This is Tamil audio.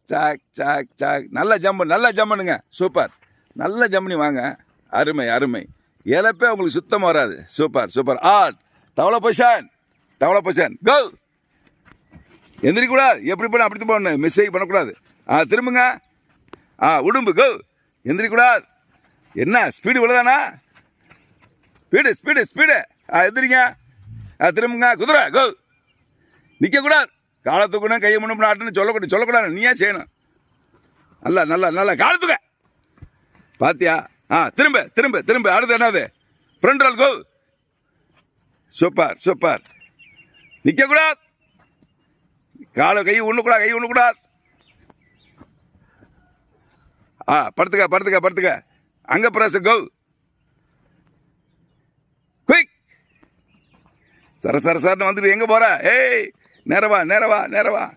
Chalk chalk chalk. நல்ல ஜம்முனுங்க. சூப்பர். நல்ல ஜம்முனி வாங்க. அருமை அருமை. இழப்பே உங்களுக்கு சுத்தமாக வராது. Super super. ஆட் டவல பொசிஷன் கோ. எந்திரிக்கூடாது. எப்படி பண்ண அப்படி போடணும். மிஸ்டேக் பண்ணக்கூடாது. திரும்புங்க. உடும்பு கோ. எந்திரிக்கூடாது. என்ன ஸ்பீடு இவ்வளோதானா? ஸ்பீடு. எந்திரிங்க. திரும்புங்க. குதிரை கோ. நிற்கக்கூடாது. காலை தூக்கணும், கையை முன்னு ஆட்டணும் சொல்லக்கூடாது. நீயே செய்யணும். நல்ல காலை தூக்க. பாத்தியா? திரும்ப. அடுத்து என்னது? ஃப்ரண்ட் ரோல் கோ. சூப்பர். நிற்கக்கூடாது. கை ஒண்ணுக்கூடாது. படுத்துக்க. அங்க பிரஸ் கோ. குயிக். சரன்னு வந்துட்டு எங்க போற? ஏய், நேரவா.